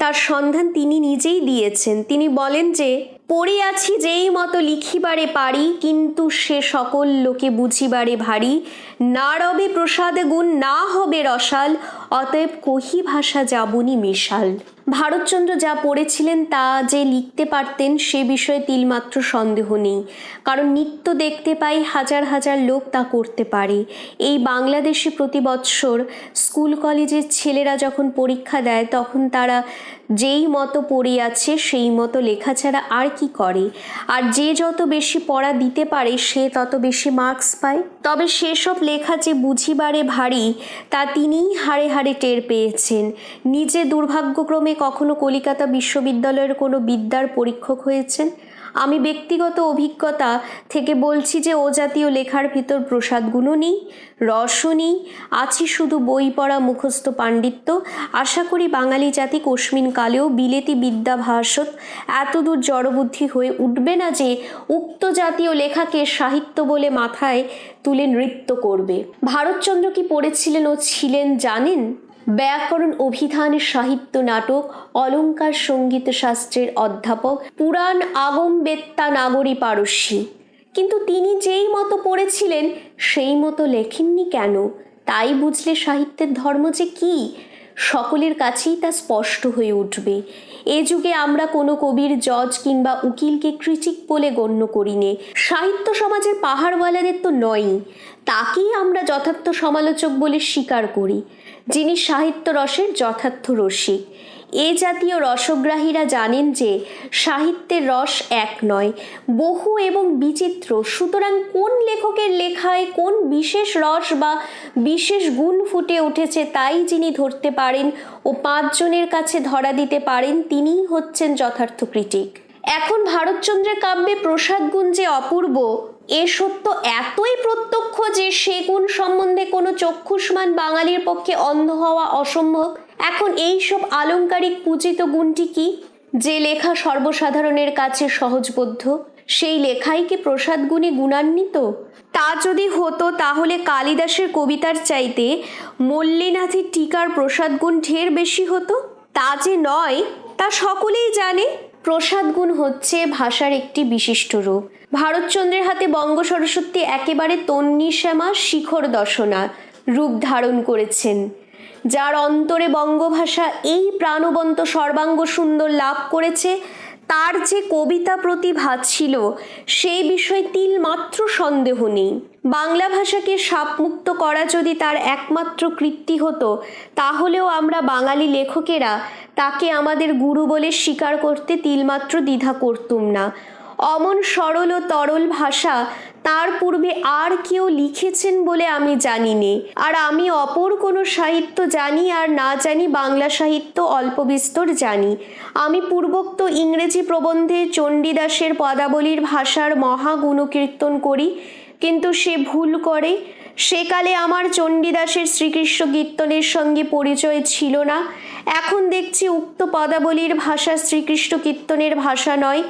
তার সন্ধান তিনি নিজেই দিয়েছেন। তিনি বলেন যে, পড়িয়াছি যেই মতো লিখিবারে পারি, কিন্তু সে সকল লোকে বুঝিবারে ভারী। না রবে প্রসাদ গুণ, না হবে রসাল, অতএব কহি ভাষা যাবনি মিশাল। ভারতচন্দ্র যা পড়েছিলেন তা যে লিখতে পারতেন সে বিষয়ে তিলমাত্র সন্দেহ নেই, কারণ নিত্য দেখতে পাই হাজার হাজার লোক তা করতে পারে। এই বাংলাদেশে প্রতি বৎসর স্কুল কলেজের ছেলেরা যখন পরীক্ষা দেয় তখন তারা যেই মতো পড়িয়াছে সেই মতো লেখা ছাড়া আর কি করে, আর যে যত বেশি পড়া দিতে পারে সে তত বেশি মার্কস পায়। তবে সেসব লেখা যে বুঝিবারে ভারী তা তিনিই হাড়ে হাড়ে টের পেয়েছেন। নিজে দুর্ভাগ্যক্রমে কখনো কলিকাতা বিশ্ববিদ্যালয়ের কোনো বিদ্যার পরীক্ষক হয়েছেন। আমি ব্যক্তিগত অভিজ্ঞতা থেকে বলছি যে ও জাতীয় লেখার ভিতর প্রসাদগুণও নেই, রসও নেই, আছে শুধু বই পড়া মুখস্থ পাণ্ডিত্য। আশা করি বাঙালি জাতি কস্মিন কালেও বিলেতি বিদ্যাভাসত এতদূর জড়বুদ্ধি হয়ে উঠবে না যে উক্ত জাতীয় লেখাকে সাহিত্য বলে মাথায় তুলে নৃত্য করবে। ভারতচন্দ্র কি পড়েছিলেন ও ছিলেন জানেন? ব্যাকরণ অভিধান সাহিত্য নাটক অলঙ্কার সঙ্গীত শাস্ত্রের অধ্যাপক, পুরাণ আগম বেত্তা নাগরী পারস্যী। কিন্তু তিনি যেই মতো পড়েছিলেন সেই মতো লেখেননি কেন? তাই বুঝলে সাহিত্যের ধর্ম যে কী সকলের কাছেই তা স্পষ্ট হয়ে উঠবে। এ যুগে আমরা কোনো কবির জজ কিংবা উকিলকে ক্রিটিক বলে গণ্য করি নে। সাহিত্য সমাজের পাহাড়ওয়ালাদের তো নয়ই, তাকেই আমরা যথার্থ সমালোচক বলে স্বীকার করি, যিনি সাহিত্য রসের যথার্থ রসিক। এ জাতীয় রসগ্রাহীরা জানেন যে সাহিত্যের রস এক নয়, বহু এবং বিচিত্র। সুতরাং কোন লেখকের লেখায় কোন বিশেষ রস বা বিশেষ গুণ ফুটে উঠেছে তাই যিনি ধরতে পারেন ও 5 জনের কাছে ধরা দিতে পারেন, তিনিই হচ্ছেন যথার্থ ক্রিটিক। এখন ভারতচন্দ্রের কাব্যে প্রসাদ গুণ যে অপূর্ব, এ সত্য এতই প্রত্যক্ষ যে সে গুণ সম্বন্ধে কোনো চক্ষুষ্মান বাঙালির পক্ষে অন্ধ হওয়া অসম্ভব। এখন এই সব আলংকারিক পূজিত গুণটি কি? যে লেখা সর্বসাধারণের কাছে সহজবোধ্য, সেই লেখাই কি প্রসাদ গুণে গুণান্বিত? তা যদি হতো তাহলে কালিদাসের কবিতার চাইতে মল্লিনাথের টিকার প্রসাদ গুণ ঢের বেশি হতো। তা যে নয় তা সকলেই জানে। প্রসাদ গুণ হচ্ছে ভাষার একটি বিশিষ্ট রূপ। ভারতচন্দ্রের হাতে বঙ্গ সরস্বতী একেবারে তন্বীশ্যামা শিখর দশনা রূপ ধারণ করেছেন। যার অন্তরে বঙ্গভাষা এই প্রাণবন্ত সর্বাঙ্গ সুন্দর লাভ করেছে, তার যে কবিতা প্রতিভা ছিল সেই বিষয়ে তিলমাত্র সন্দেহ নেই। বাংলা ভাষাকে শাপমুক্ত করা যদি তার একমাত্র কৃত্তি হতো, তাহলেও আমরা বাঙালি লেখকেরা তাকে আমাদের গুরু বলে স্বীকার করতে তিলমাত্র দ্বিধা করতুম না। অমন সরল ও তরল ভাষা তার পূর্বে আর কেউ লিখেছেন বলে আমি জানি নে। আর আমি অপর কোনো সাহিত্য জানি আর না জানি, বাংলা সাহিত্য অল্প বিস্তর জানি। আমি পূর্বোক্ত ইংরেজি প্রবন্ধে চণ্ডীদাসের পদাবলীর ভাষার মহা গুণকীর্তন করি, কিন্তু সে ভুল করে। সেকালে আমার চণ্ডীদাসের শ্রীকৃষ্ণ কীর্তনের সঙ্গে পরিচয় ছিল না। এখন দেখছি উক্ত পদাবলীর ভাষা শ্রীকৃষ্ণ কীর্তনের ভাষা নয়।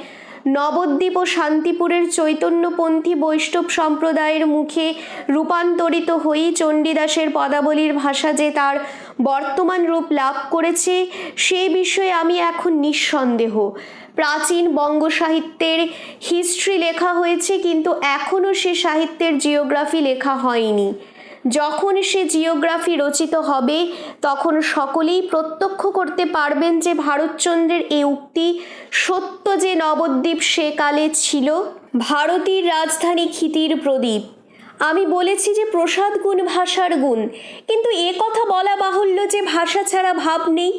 নবদ্বীপ ও শান্তিপুরের চৈতন্যপন্থী বৈষ্ণব সম্প্রদায়ের মুখে রূপান্তরিত হয়েই চণ্ডীদাসের পদাবলীর ভাষা যে তার বর্তমান রূপ লাভ করেছে, সে বিষয়ে আমি এখন নিঃসন্দেহ। প্রাচীন বঙ্গ সাহিত্যের হিস্ট্রি লেখা হয়েছে, কিন্তু এখনও সে সাহিত্যের জিওগ্রাফি লেখা হয়নি। যখন সে জিওগ্রাফি রচিত হবে তখন সকলেই প্রত্যক্ষ করতে পারবেন যে ভারতচন্দ্রের এ উক্তি সত্য যে নবদ্বীপ সেকালে ছিল ভারতীর রাজধানী ক্ষিতির প্রদীপ। আমি বলেছি যে প্রসাদ গুণ ভাষার গুণ, কিন্তু এ কথা বলা বাহুল্য যে ভাষা ছাড়া ভাব নেই।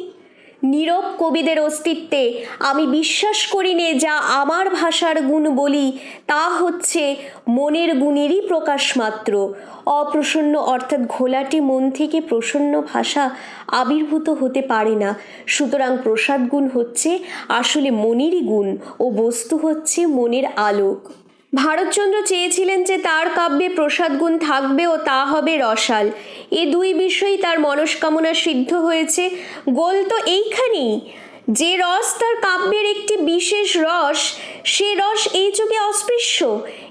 নীরব কবিদের অস্তিত্বে আমি বিশ্বাস করি নে। যা আমার ভাষার গুণ বলি তা হচ্ছে মনের গুণেরই প্রকাশ মাত্র। অপ্রসন্ন অর্থাৎ ঘোলাটে মন থেকে প্রসন্ন ভাষা আবির্ভূত হতে পারে না। সুতরাং প্রসাদ গুণ হচ্ছে আসলে মনেরই গুণ ও বস্তু হচ্ছে মনের আলোক। ভারতচন্দ্র চেয়েছিলেন যে তার কাব্যে প্রসাদ গুণ থাকবে ও তা হবে রসাল। এ দুই বিষয়ই তার মনস্কামনা সিদ্ধ হয়েছে। গোল তো এইখানেই, যে রস তার কাব্যের একটি বিশেষ রস, সে রস এই যুগে অস্পৃশ্য,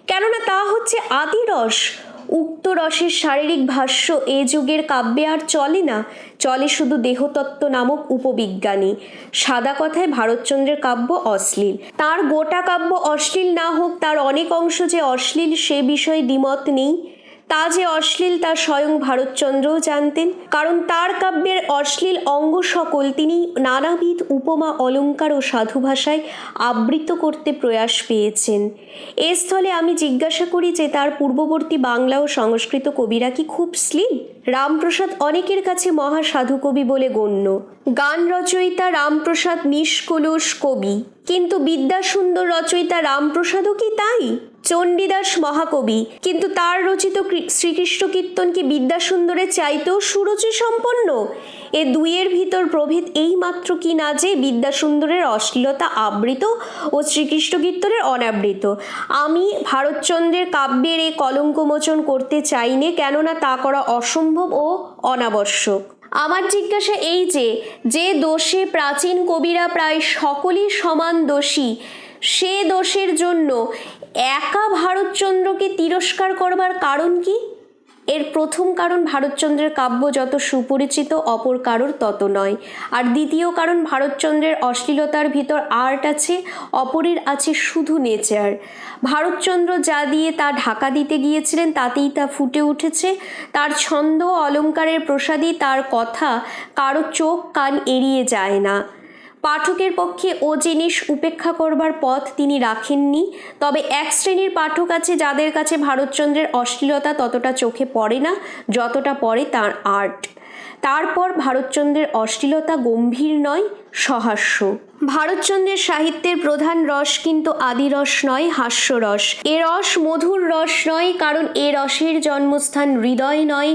কেননা তা হচ্ছে আদি রস। উক্ত রসের শারীরিক ভাষ্য এ যুগের কাব্যে আর চলে না, চলে শুধু দেহতত্ত্ব নামক উপবিজ্ঞানী। সাদা কথায় ভারতচন্দ্রের কাব্য অশ্লীল। তার গোটা কাব্য অশ্লীল না হোক, তার অনেক অংশ যে অশ্লীল সে বিষয়ে দ্বিমত নেই। তা যে অশ্লীল তা স্বয়ং ভারতচন্দ্রও জানতেন, কারণ তার কাব্যের অশ্লীল অঙ্গ সকল তিনি নানাবিধ উপমা অলঙ্কার ও সাধু ভাষায় আবৃত করতে প্রয়াস পেয়েছেন। এ স্থলে আমি জিজ্ঞাসা করি যে তার পূর্ববর্তী বাংলা ও সংস্কৃত কবিরা কি খুব শ্লীল? রামপ্রসাদ অনেকের কাছে মহা সাধু কবি বলে গণ্য। গান রচয়িতা রামপ্রসাদ নিষ্কলুষ কবি, কিন্তু বিদ্যাসুন্দর রচয়িতা রামপ্রসাদও কি তাই? চণ্ডীদাস মহাকবি, কিন্তু তার রচিত শ্রীকৃষ্ণ কীর্তন কি বিদ্যাসুন্দরের চাইতেও সুরুচি সম্পন্ন? এ দুইয়ের ভিতর প্রভেদ এই মাত্র কি না যে বিদ্যাসুন্দরের অশ্লীলতা আবৃত ও শ্রীকৃষ্ণ কীর্তনের অনাবৃত। আমি ভারতচন্দ্রের কাব্যের এ কলঙ্কমোচন করতে চাইনে, কেননা তা করা অসম্ভব ও অনাবশ্যক। আমার জিজ্ঞাসা এই যে দোষে প্রাচীন কবিরা প্রায় সকলেই সমান দোষী, সে দোষের জন্য একা ভারতচন্দ্রকে তিরস্কার করবার কারণ কি? এর প্রথম কারণ ভারতচন্দ্রের কাব্য যত সুপরিচিত অপর কারোর তত নয়। আর দ্বিতীয় কারণ ভারতচন্দ্রের অশ্লীলতার ভিতর আর্ট আছে, অপরের আছে শুধু নেচার। ভারতচন্দ্র যা দিয়ে তা ঢাকা দিতে গিয়েছিলেন তাতেই তা ফুটে উঠেছে। তার ছন্দ অলঙ্কারের প্রসাদী তার কথা কারো চোখ কান এড়িয়ে যায় না। পাঠকের পক্ষে ও জিনিস উপেক্ষা করবার পথ তিনি রাখেননি। তবে এক শ্রেণীর পাঠক আছে যাদের কাছে ভারতচন্দ্রের অশ্লীলতা ততটা চোখে পড়ে না যতটা পড়ে তার আর্ট। তারপর ভারতচন্দ্রের অশ্লীলতা গম্ভীর নয়, সহাস্য। ভারতচন্দ্রের সাহিত্যের প্রধান রস কিন্তু আদিরস নয়, হাস্যরস। এ রস মধুর রস নয়, কারণ এ রসের জন্মস্থান হৃদয় নয়,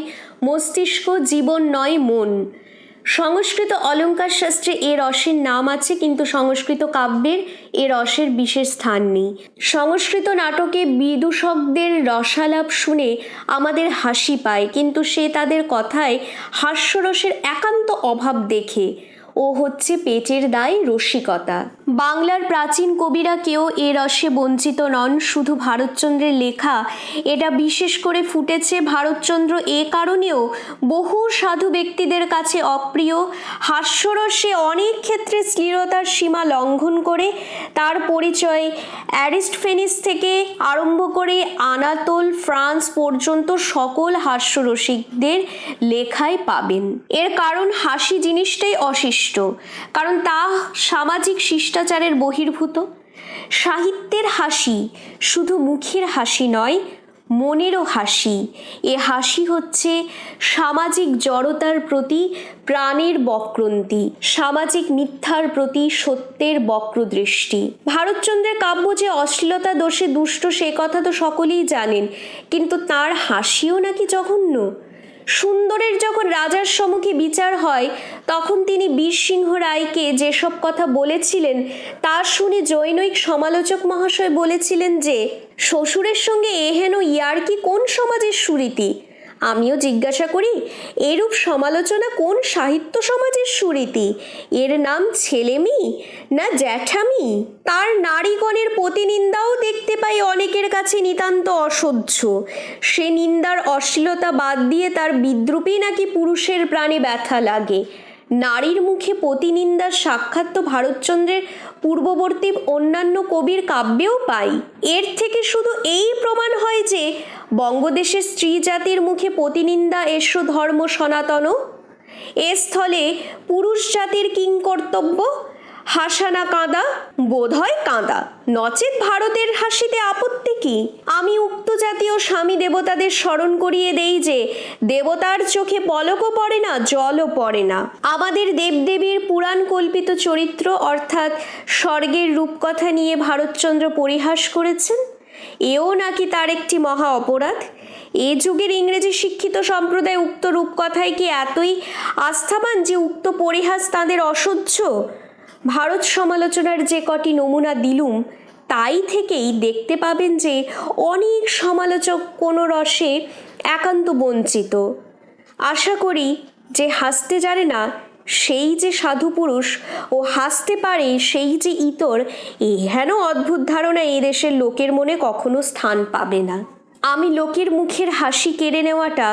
মস্তিষ্ক, জীবন নয়, মন। সংস্কৃত অলঙ্কার শাস্ত্রে এ রসের নাম আছে, কিন্তু সংস্কৃত কাব্যের এ রসের বিশেষ স্থান নেই। সংস্কৃত নাটকে বিদূষকদের রসালাপ শুনে আমাদের হাসি পায়, কিন্তু সে তাদের কথায় হাস্যরসের একান্ত অভাব দেখে। ও হচ্ছে পেটের দায়, রসিকতা। বাংলার প্রাচীন কবিরা কেউ এ রসে বঞ্চিত নন, শুধু ভারতচন্দ্রের লেখা এটা বিশেষ করে ফুটেছে। ভারতচন্দ্র এ কারণেও বহু সাধু ব্যক্তিদের কাছে অপ্রিয়। হাস্যরসে অনেক ক্ষেত্রে শ্লীলতার সীমা লঙ্ঘন করে। তার পরিচয় অ্যারিস্টফেনিস থেকে আরম্ভ করে আনাতোল ফ্রান্স পর্যন্ত সকল হাস্যরসিকদের লেখায় পাবেন। এর কারণ হাসি জিনিসটাই অশিষ্ট, কারণ তা সামাজিক শিষ্টাচারের বহির্ভূত। সাহিত্যের হাসি শুধু মুখের হাসি নয়, মনেরও হাসি। এ হাসি হচ্ছে সামাজিক জড়তার প্রতি প্রাণের বক্রন্তি, সামাজিক মিথ্যার প্রতি সত্যের বক্রদৃষ্টি। ভারতচন্দ্রের কাব্য যে অশ্লীলতা দোষে দুষ্ট সে কথা তো সকলেই জানেন, কিন্তু তার হাসিও নাকি জঘন্য। সুন্দরের যখন রাজার সম্মুখে বিচার হয় তখন তিনি বীরসিংহ রায়কে যেসব কথা বলেছিলেন তা শুনে জৈনিক সমালোচক মহাশয় বলেছিলেন যে শ্বশুরের সঙ্গে এহেন ইয়ার্কি কোন সমাজের সুরীতি। আমিও জিজ্ঞাসা করি, এরূপ সমালোচনা কোন সাহিত্য সমাজের সুরীতি? এর নাম ছেলেমি না জ্যাঠামি? তার নারীগণের প্রতিনিন্দাও দেখতে পাই অনেকের কাছে নিতান্ত অসহ্য। সে নিন্দার অশ্লীলতা বাদ দিয়ে তার বিদ্রূপেই নাকি পুরুষের প্রাণে ব্যথা লাগে। নারীর মুখে প্রতিনিন্দার সাক্ষাৎ তো ভারতচন্দ্রের পূর্ববর্তী অন্যান্য কবির কাব্যেও পাই। এর থেকে শুধু এই প্রমাণ হয় যে বঙ্গদেশের স্ত্রী জাতির মুখে প্রতিনিন্দা এসো ধর্ম সনাতন। এ স্থলে পুরুষ জাতির কিংকর্তব্য? হাসা না কাঁদা? বোধ হয় কাঁদা, নচেৎ ভারতের হাসিতে আপত্তি কি? আমি উক্ত জাতীয় স্বামী দেবতাদের স্মরণ করিয়ে দেই যে দেবতার চোখে পলকও পড়ে না, জলও পড়ে না। আমাদের দেবদেবীর পুরাণ কল্পিত চরিত্র অর্থাৎ স্বর্গের রূপকথা নিয়ে ভারতচন্দ্র পরিহাস করেছেন। এও নাকি তার একটি মহা অপরাধ। এ যুগের ইংরেজি শিক্ষিত সম্প্রদায় উক্ত রূপকথায় কি এতই আস্থাবান যে উক্ত পরিহাস তাদের অসহ্য? ভারত সমালোচনার যে কটি নমুনা দিলুম তাই থেকেই দেখতে পাবেন যে অনেক সমালোচক কোনো রসে একান্ত বঞ্চিত। আশা করি যে হাসতে জানে না সেই যে সাধু পুরুষ ও হাসতে পারে সেই যে ইতর, এহেন অদ্ভুত ধারণা এই দেশের লোকের মনে কখনো স্থান পাবে না। আমি লোকের মুখের হাসি কেড়ে নেওয়াটা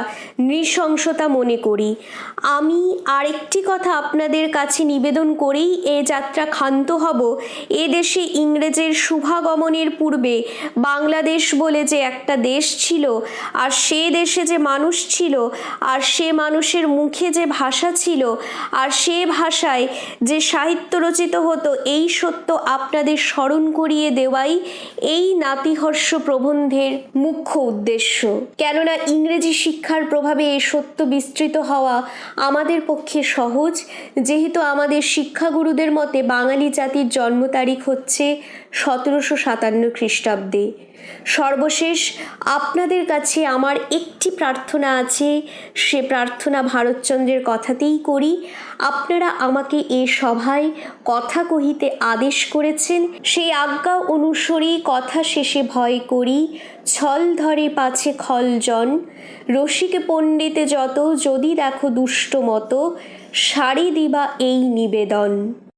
নৃশংসতা মনে করি। আমি আরেকটি কথা আপনাদের কাছে নিবেদন করেই এ যাত্রা ক্ষান্ত হব। এ দেশে ইংরেজের শুভাগমনের পূর্বে বাংলাদেশ বলে যে একটা দেশ ছিল, আর সে দেশে যে মানুষ ছিল, আর সে মানুষের মুখে যে ভাষা ছিল, আর সে ভাষায় যে সাহিত্য রচিত হতো, এই সত্য আপনাদের স্মরণ করিয়ে দেওয়াই এই নাতিহর্ষ প্রবন্ধের মুখ্য উদ্দেশ্য। কেননা ইংরেজি শিক্ষার প্রভাবে এই সত্য বিস্তৃত হওয়া আমাদের পক্ষে সহজ, যেহেতু আমাদের শিক্ষাগুরুদের মতে বাঙালি জাতির জন্ম তারিখ হচ্ছে 1757 খ্রিস্টাব্দে। সর্বশেষ আপনাদের কাছে আমার একটি প্রার্থনা আছে, সে প্রার্থনা ভারতচন্দ্রের কথাতেই করি। আপনারা আমাকে এ সভায় কথা কহিতে আদেশ করেছেন, সেই আজ্ঞা অনুসরি কথা শেষে ভয় করি। ছল ধরে পাছে খলজন, রসিক পণ্ডিতে যত, যদি দেখো দুষ্ট মতো, সারি দিবা এই নিবেদন।